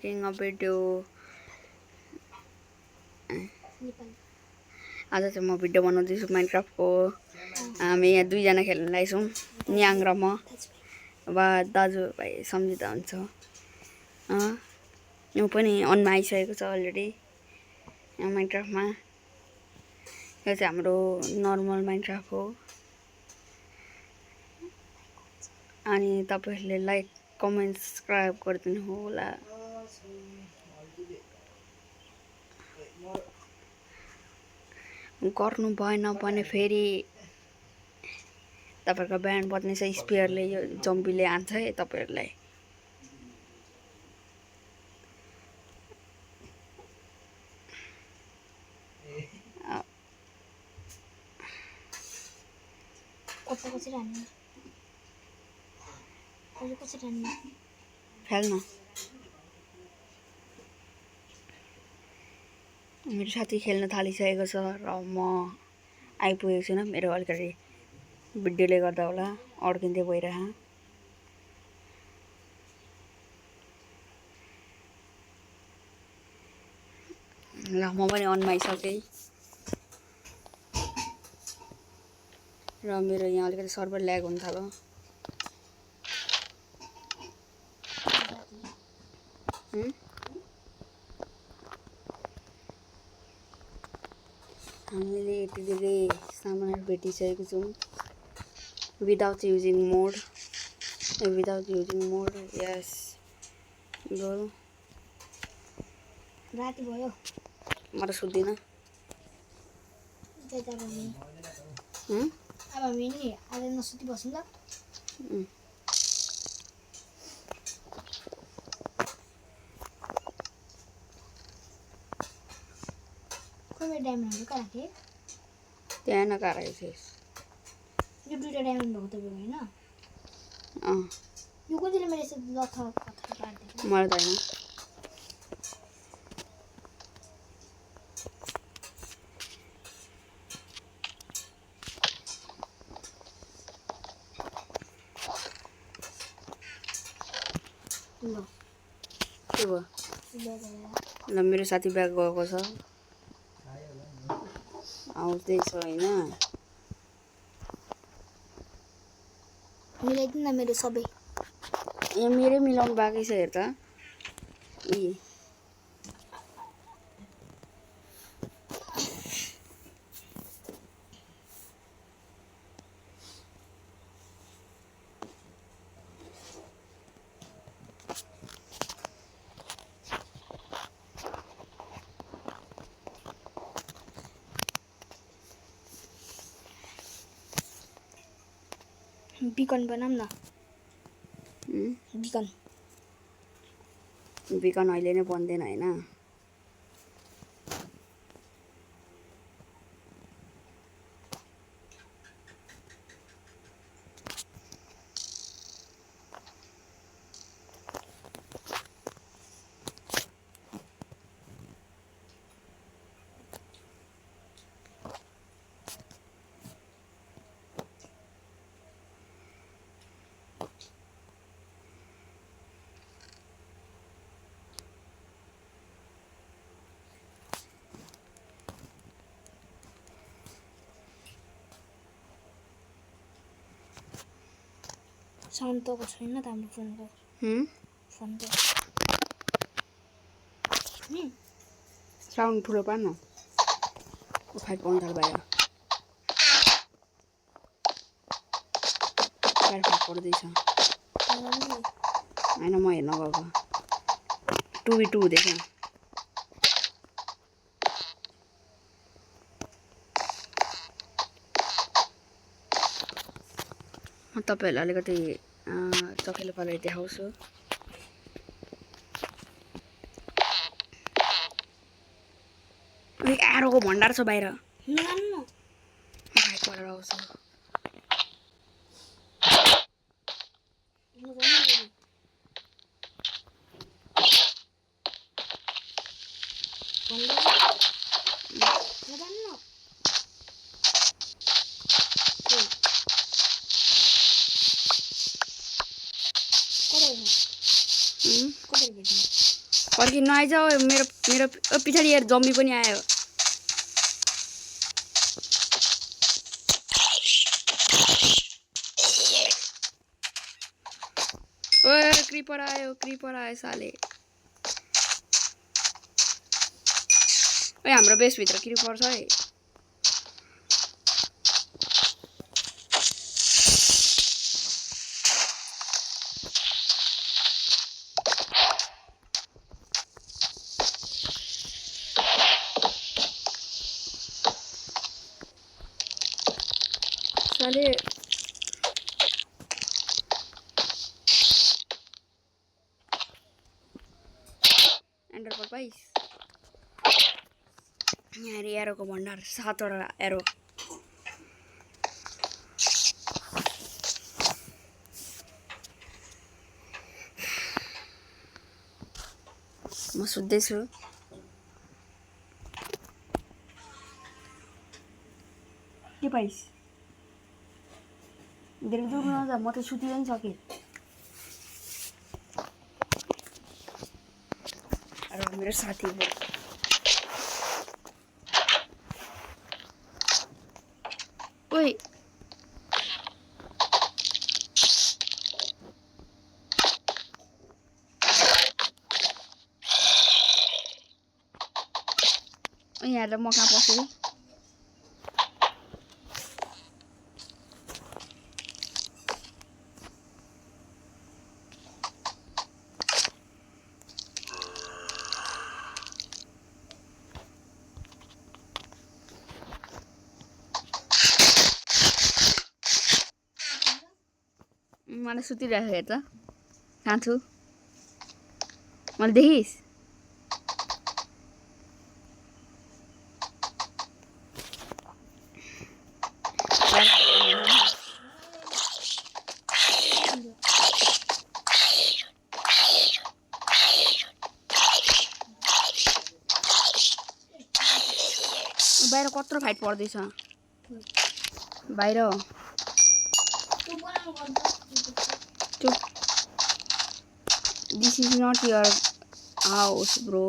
Making a video. आज चाहिँ म भिडियो बनाउँदैछु माइनक्राफ्टको। हामी यहाँ दुईजना खेल्नलाई छौँ, न्याङ र म। अब दाजुभाइ सम्झिँदा हुन्छ। यो पनि अनमा आइसकेको छ अलरेडी यहाँ माइनक्राफ्टमा। यो चाहिँ हाम्रो नर्मल माइनक्राफ्ट हो। अनि तपाईहरुले लाइक कमेन्ट सब्स्क्राइब गरिदिनु होला। गर्नु भएन भने फेरि तपाईहरुको ब्यान्ड बज्ने छ। स्पियरले यो जम्बीले हान्छ है तपाईहरुलाई। खेल्न मेरो साथी खेल्न थालिसकेको छ र म आइपुगेको छैन। मेरो अलिकति भिडियोले गर्दा होला अड्किँदै गइरह। ल म पनि अनमा आइसकेँ र मेरो यहाँ अलिकति सर्भर ल्याग हुन थाल्यो। हामीले यति धेरै सामानहरु भेटिसकेको छौँ। विदाउट युजिङ मोड, यस गो। राति भयो म त सुत्दिन। अब हामी नि आज नसुति बसौँ ल। खोइ डायमन्डहरु कहाँ राखे? त्यहाँ नकारायो थिएस। यो दुईटा डायमन्ड भएको तपाईको हैन? यो कतिले मैले यसो लथा कथा पार्दै? मलाई त हैन। ल के भयो? ल मेरो साथी ब्याग गएको छ। आउँदैछ हैन? मिलाइदिन मेरो सबै। यहाँ मेरै मिलाउनु बाँकी छ हेर त। बिकन बनाऊँ न। बिकन अहिले नै बन्दैन हैन? साउन्ड त छैन त हाम्रो फोनको। फोनको साउन्ड ठुलो पार्न। फाइट पाउनु थाल्यो बाहिर। बाहिर फाइट पर्दैछ। हैन म हेर्न गएको। 2v2 हुँदैछ। म तपाईहरुलाई अलिकति चकेलो पारेर देखाउँछु। एरोको भण्डार छ बाहिर। फाइट गरेर आउँछु। फर्किनु आइजाऊ मेरो मेरो पछाडि हेर जम्बी पनि आयो ओए क्रिपर आयो साले ओए हाम्रो बेस भित्र क्रिपर छ है साले एन्डर पर्ल पाइस यहाँ एरोको भण्डार 7 वटा एरो म सुत्दैछु के पाइस धेरै दूर नजा म त सुतिरै सके र मेरो साथी हो ओइ यहाँ त म कहाँ पसेँ मलाई सुतिरहेको हेर त कहाँ छु मलाई देखिस् बाहिर कत्रो फाइट पर्दैछ बाहिर चुप this is not your house bro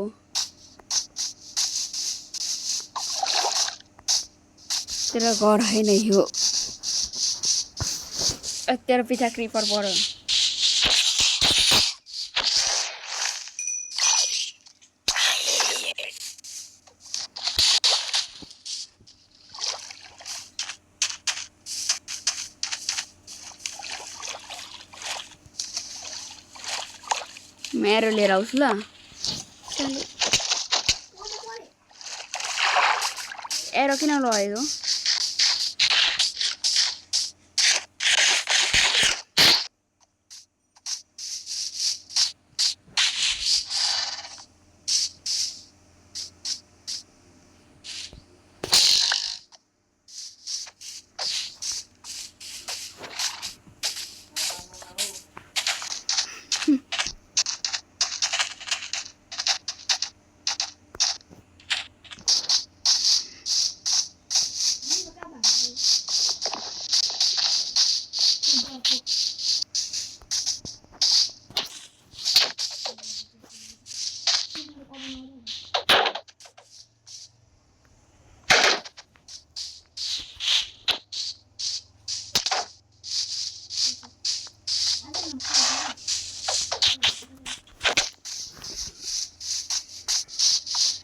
तेरा घर होइन यो तेरो पिछा क्रिपर पऱ्यो मेरो लिएर आउँछु ल एरो किन लगेको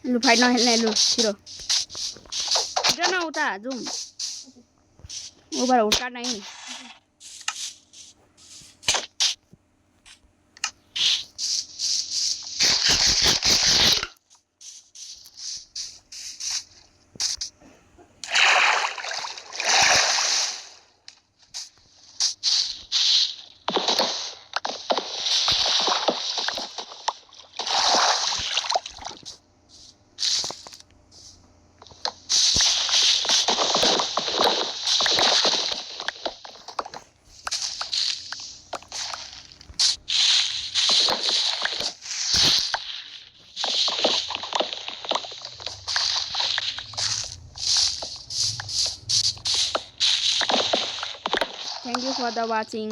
लु फाइट नखेल्ने लु छिरो छिटो न उता जाउँ उबाट हुर्का नै Thank you for the watching.